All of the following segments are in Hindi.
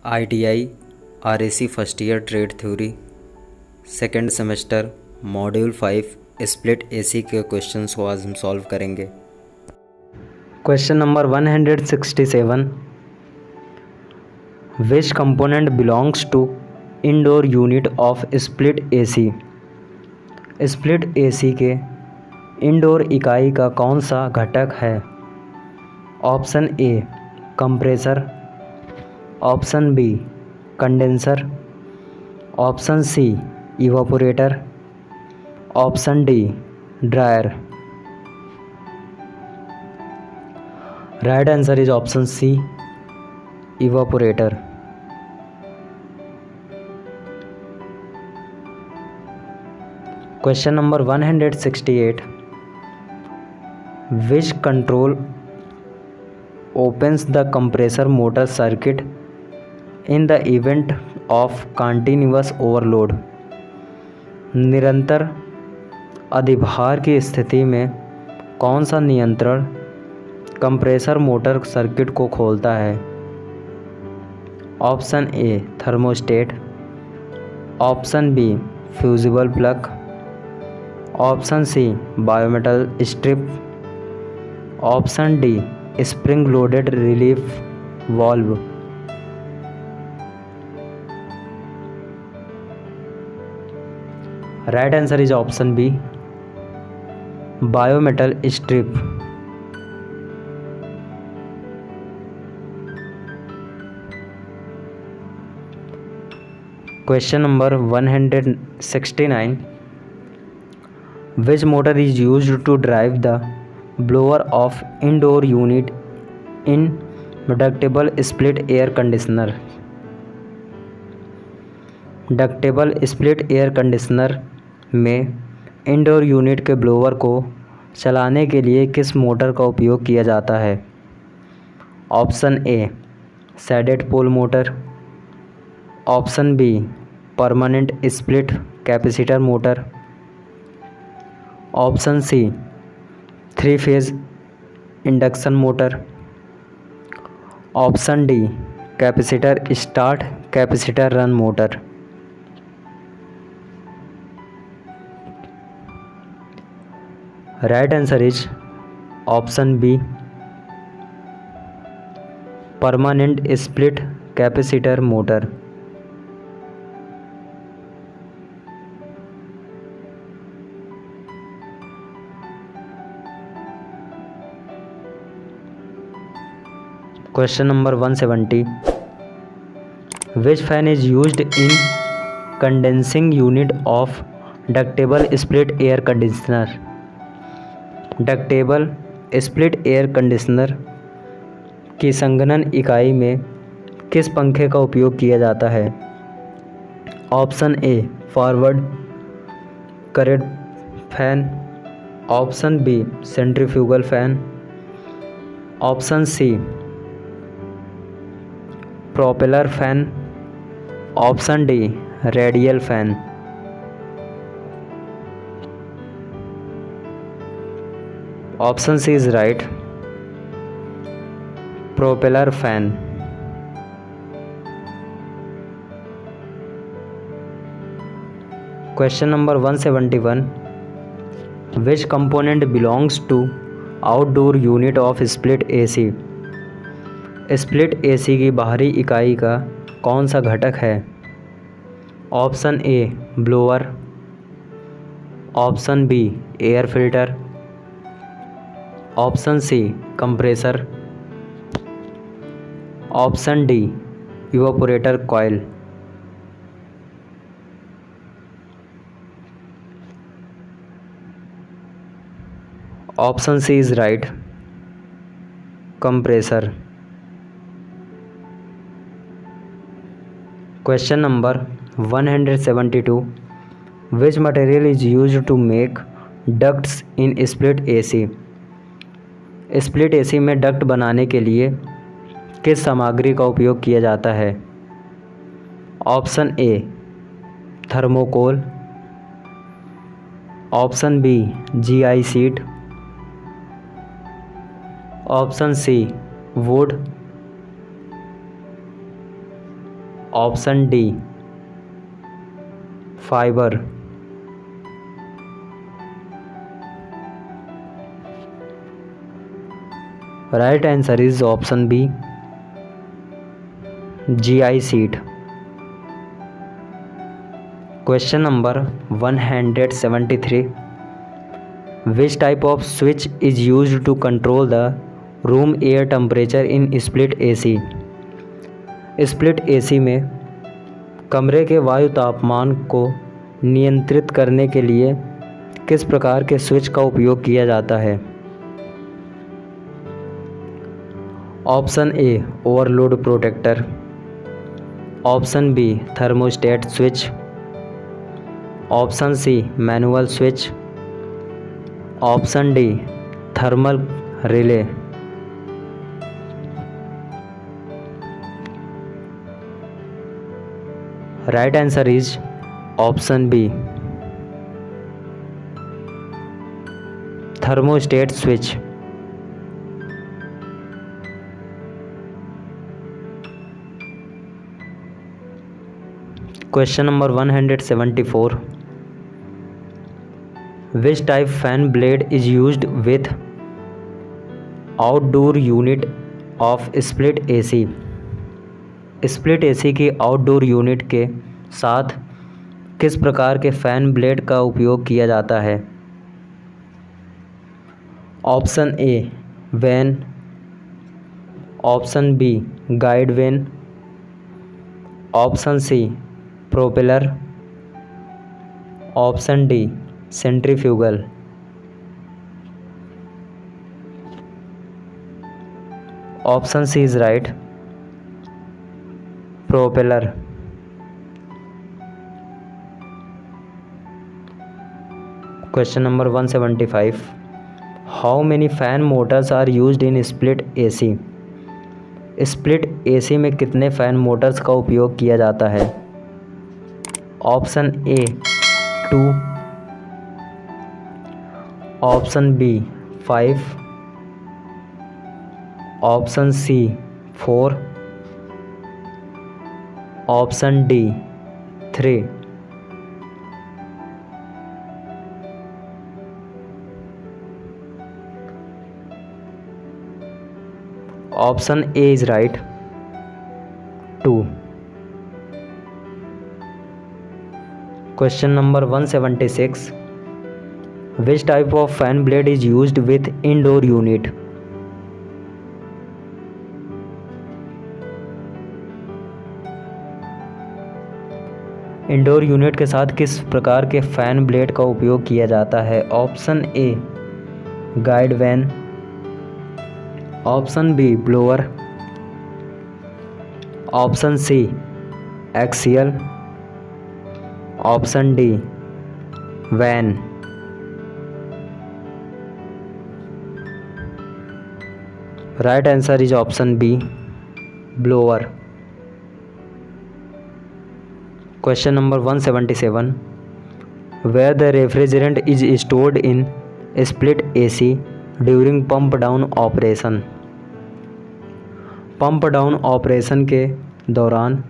ITI RAC first year trade theory second semester module 5 split AC के क्वेश्चंस को आज हम सॉल्व करेंगे। Question number 167, which component belongs to indoor unit of split AC. Split AC के इंडोर इकाई का कौन सा घटक है? Option A compressor, option B condenser, option C evaporator, option D dryer. Right answer is option C evaporator. Question number 168, which control opens the compressor motor circuit in the event of continuous overload। निरंतर अधिभार की स्थिति में कौन सा नियंत्रण कंप्रेसर मोटर सर्किट को खोलता है? Option A thermostat, option B fusible plug, option C bimetal strip, option D spring loaded relief valve. Right answer is option B bimetal strip. Question number 169, which motor is used to drive the blower of indoor unit in ductable split air conditioner। Ductable split air conditioner में इंडोर यूनिट के ब्लोअर को चलाने के लिए किस मोटर का उपयोग किया जाता है? Option A shaded pole motor, option B permanent split capacitor motor, option C 3 phase induction motor, option D capacitor start capacitor run motor. Right answer is option B permanent split capacitor motor. Question number 170, which fan is used in condensing unit of ductable split air conditioner. Ductable split air conditioner की संघनन इकाई में किस पंखे का उपयोग किया जाता है? Option A forward current fan, option B centrifugal fan, option C propeller fan, option D radial fan. Option C is right propeller fan. Question number 171, which component belongs to outdoor unit of split AC. Split AC की बाहरी इकाई का कौन सा घटक है? Option A blower, option B air filter, option C compressor, option D evaporator coil. Option C is right compressor. Question number 172, which material is used to make ducts in split AC. Split AC में डक्ट बनाने के लिए किस सामग्री का उपयोग किया जाता है? Option A thermocol, option B GI sheet, option C wood, option D fibre. Right answer is option B GI sheet. Question number 173, which type of switch is used to control the room air temperature in split AC। Split AC में कमरे के वायु तापमान को नियंत्रित करने के लिए किस प्रकार के स्विच का उपयोग किया जाता है। Option A overload protector, option B thermostat switch, option C manual switch, option D thermal relay. Right answer is option B thermostat switch. Question number 174, which type fan blade is used with outdoor unit of split AC। Split AC की आउटडोर यूनिट के साथ किस प्रकार के फैन ब्लेड का उपयोग किया जाता है। Option A vane, option B guide vane, option C propeller, option D centrifugal. Option C is right, propeller. Question number 175, how many fan motors are used in split AC। Split AC में कितने फैन मोटर्स का उपयोग किया जाता है। Option A 2, option B 5, option C 4, option D 3। Option A is right, 2। Question number 176, which type of fan blade is used with indoor unit. Indoor unit के साथ किस प्रकार के फैन ब्लेड का उपयोग किया जाता है। Option A guide vane, option B blower, option C axial, option D vane. Right answer is option B blower. Question number 177, where the refrigerant is stored in split AC during pump down operation. Pump down operation के दौरान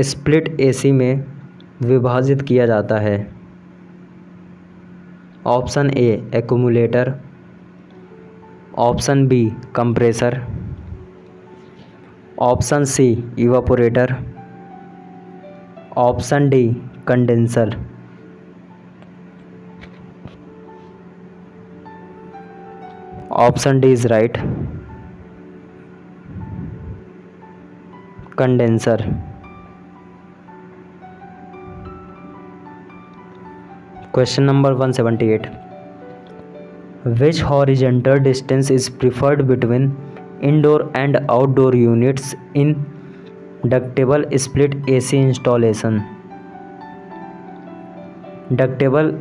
स्प्लिट AC में विभाजित किया जाता है। Option A accumulator, option B compressor, option C evaporator, option D condenser. Option D is right, condenser. Question number 178, which horizontal distance is preferred between indoor and outdoor units in ductable split AC installation. Ductable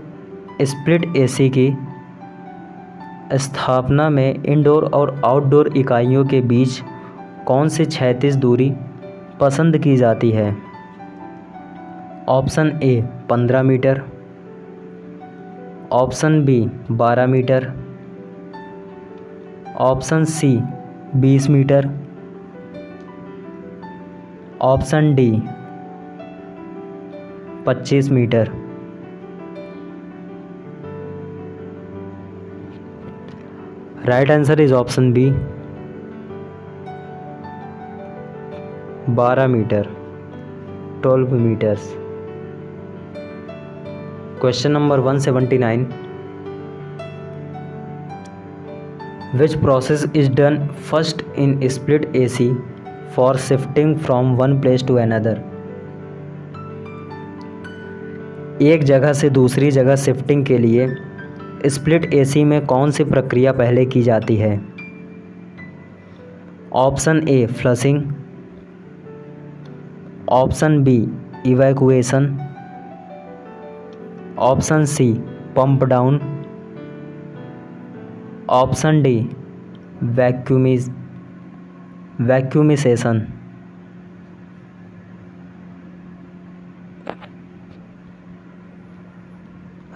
split AC की स्थापना में इंडोर और आउटडोर इकाइयों के बीच कौन सी क्षैतिज दूरी पसंद की जाती है। Option A 15 metre, option B 12 metre, option C 20 metre, option D 25 metre. Right answer is option B 12 metre, 12 metres. Question number 179, which process is done first in split AC for shifting from one place to another. एक जगह से दूसरी जगह शिफ्टिंग के लिए स्प्लिट AC में कौन सी प्रक्रिया पहले की जाती है? Option A flushing, option B evacuation, option C pump down, option D vacuumisation.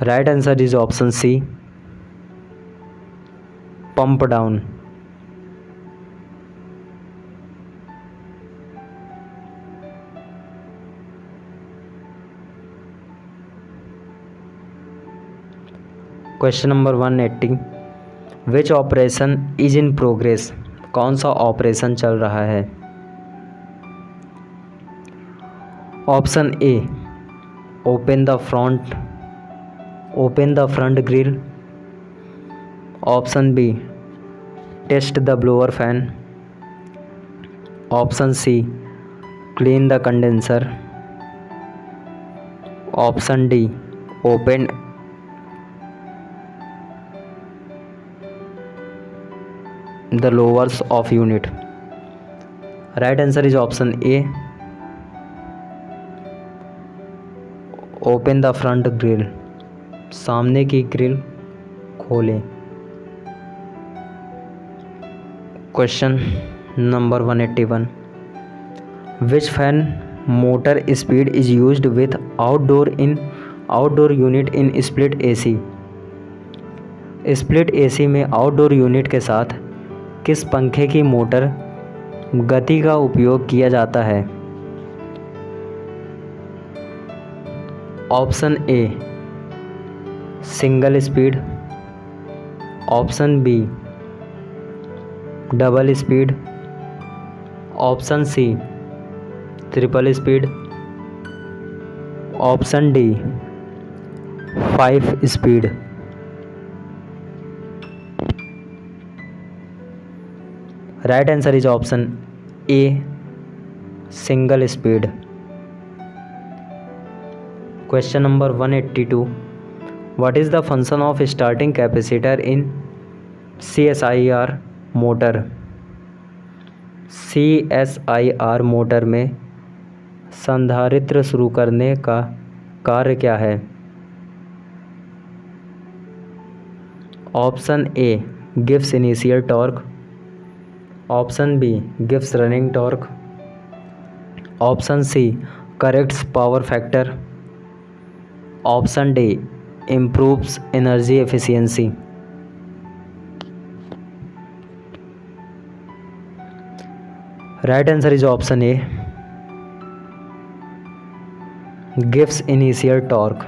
Right answer is option C pump down. Question number 180, which operation is in progress. कौन सा ऑपरेशन चल रहा है? Option A open the front grill, option B test the blower fan, option C clean the condenser, option D open the lowers of unit। right answer is option A open the front grill, सामने की ग्रिल खोलें। Question number 181, which fan motor speed is used with outdoor unit in split AC। Split AC में आउटडोर यूनिट के साथ किस पंखे की मोटर गति का उपयोग किया जाता है? Option A single speed, option B double speed, option C triple speed, option D 5 speed. Right answer is option A single speed. Question number 182, what is the function of starting capacitor in CSIR motor. CSIR motor में संधारित्र शुरू करने का कार्य क्या है? Option A gives initial torque, option B gives running torque, option C corrects power factor, option D improves energy efficiency. Right answer is option A gives initial torque,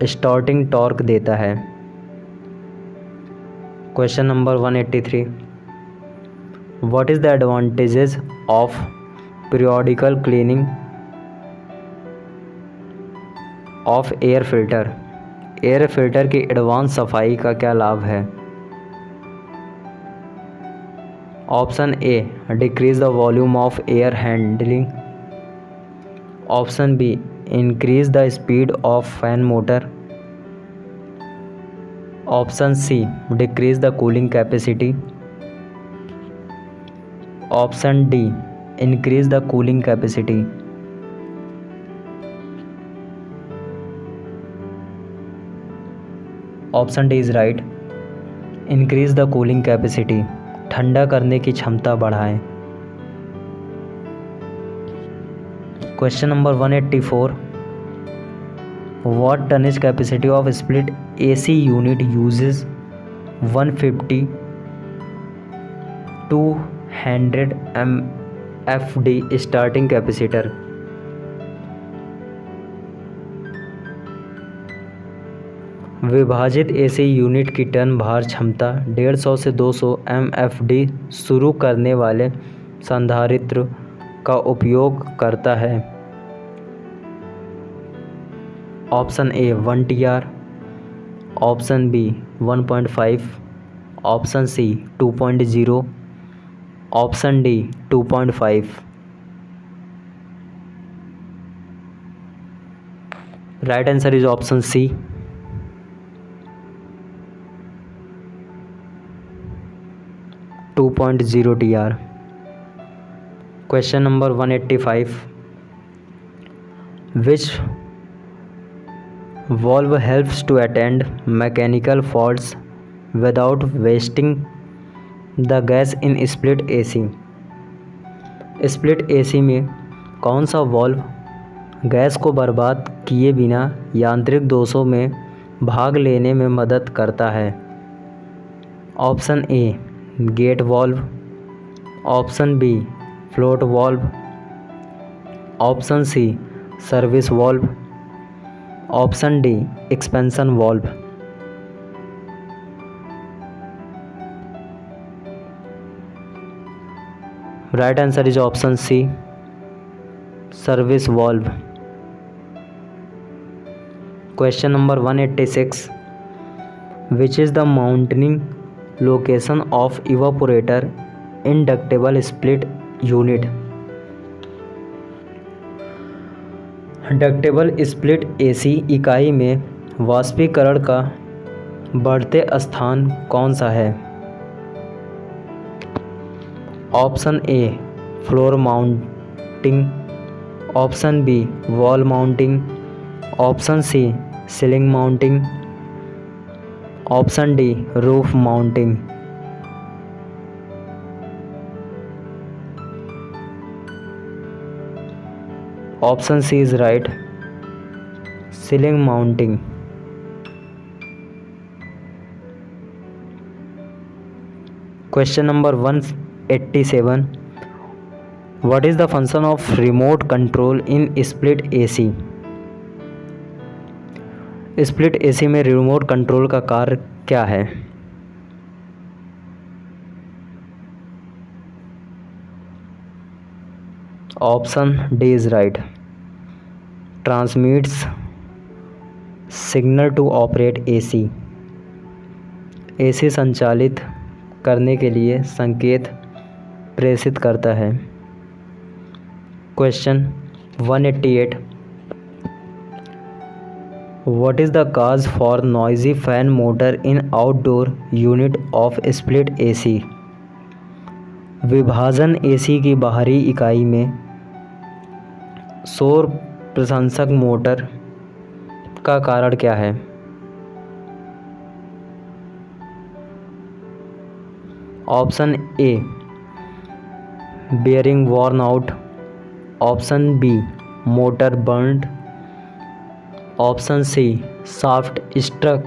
starting torque देता है। Question number 183, what is the advantages of periodical cleaning of air filter. Air filter की एडवांस सफाई का क्या लाभ है? Option A decrease the volume of air handling, option B increase the speed of fan motor, option C decrease the cooling capacity, option D increase the cooling capacity. Option D is right, increase the cooling capacity, ठंडा करने की क्षमता बढ़ाएं। Question number 184, what tonnage capacity of split AC unit uses 150 200 FD starting capacitor. विभाजित AC यूनिट की टन भार क्षमता 150 से 200 MFD शुरू करने वाले संधारित्र का उपयोग करता है। Option A 1 TR, option B 1.5, option C 2.0, option D 2.5। Right answer is option C 2.0 TR। Question number 185, which valve helps to attend mechanical faults without wasting the gas in split AC। Split AC में कौन सा वॉल्व गैस को बर्बाद किए बिना यांत्रिक दोषों में भाग लेने में मदद करता है? Option A gate valve, option B float valve, option C service valve, option D expansion valve. Right answer is option C service valve. Question number 186, which is the mounting location of evaporator in ductable split unit. Ductable split AC इकाई में वाष्पीकरण का बढ़ते स्थान कौन सा है? Option A floor mounting, option B wall mounting, option C ceiling mounting, option D roof mounting. Option C is right, ceiling mounting. Question number 187, what is the function of remote control in split AC। Split AC में रिमोट कंट्रोल का कार्य क्या है? Option D is right, transmits signal to operate AC। AC संचालित करने के लिए संकेत प्रेषित करता है। Question 188, What is the cause for noisy fan motor in outdoor unit of split AC। विभाजन AC की बाहरी इकाई में शोर प्रशंसक मोटर का कारण क्या है? Option A bearing worn out, option B motor burned, option C shaft struck,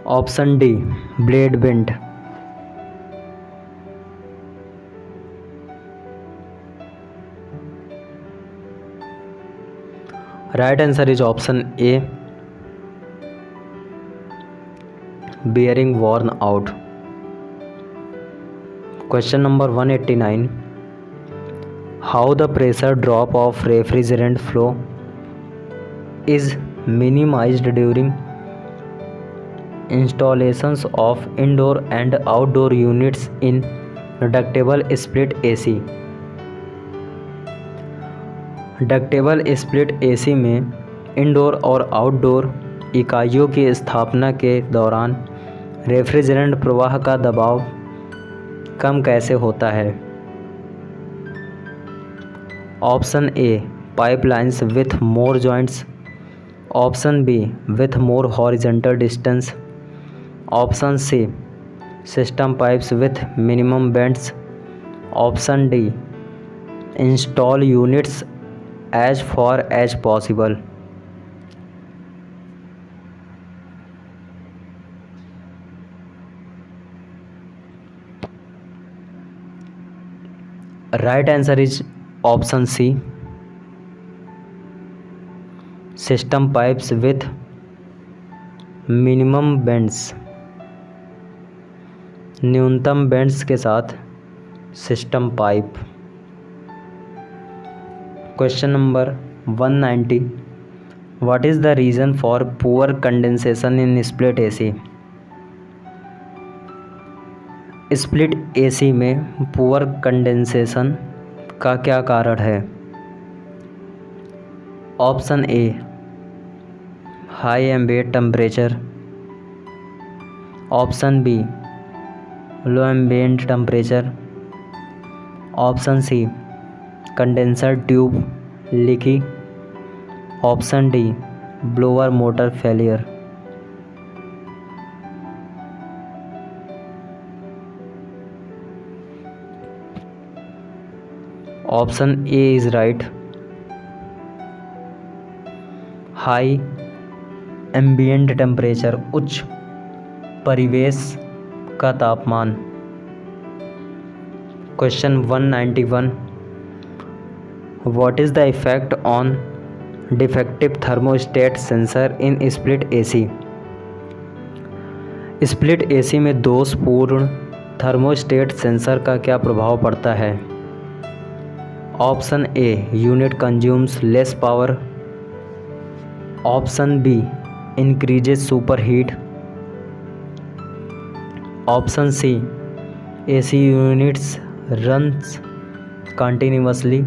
option D blade bent. Right answer is option A bearing worn out. Question number 189, how the pressure drop of refrigerant flow is minimized during installations of indoor and outdoor units in ductable split AC। Ductable split AC में इंडोर और आउटडोर इकाइयों की स्थापना के दौरान रेफ्रिजरेंट प्रवाह का दबाव कम कैसे होता है? Option A pipelines with more joints, option B with more horizontal distance, option C system pipes with minimum bends, option D install units as far as possible. Right answer is option C, system pipes with minimum bends, न्यूनतम बेंड्स के साथ system pipe. Question number 190, what is the reason for poor condensation in split AC? Split AC में पुअर कंडेंसेशन का क्या कारण है? Option A, high ambient temperature, option B, low ambient temperature, option C, condenser tube leaky, option D, blower motor failure. Option A is right, high ambient temperature, उच्च परिवेश का तापमान। Question 191, what is the effect on defective thermostat sensor in split AC? Split AC में दोषपूर्ण थर्मोस्टेट सेंसर का क्या प्रभाव पड़ता है? Option A, unit consumes less power, option B, increases super heat, option C, AC units runs continuously,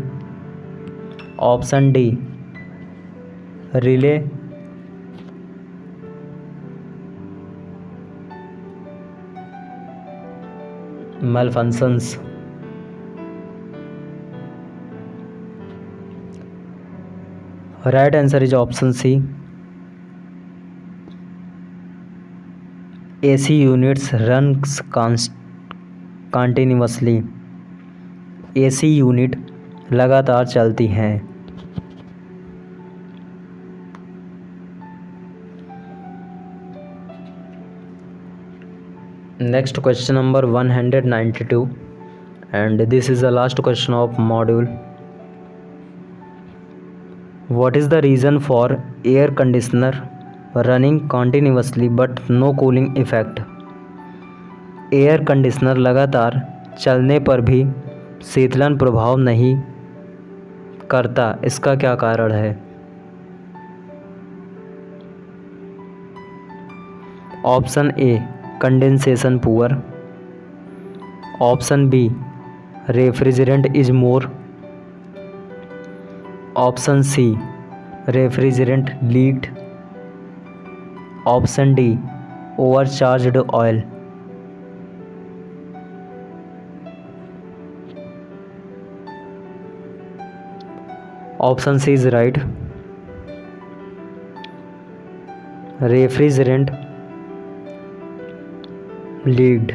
option D, relay malfunctions। Right answer is option C, AC units runs continuously, AC unit लगातार चलती हैं। Next question number 192 and this is the last question of module. What is the reason for air conditioner running continuously but no cooling effect? Air conditioner लगातार चलने पर भी शीतलन प्रभाव नहीं करता, इसका क्या कारण है? Option A, condensation poor, option B, refrigerant is more, option C, refrigerant leaked, option D, overcharged oil. Option C is right, refrigerant leaked.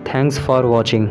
Thanks for watching.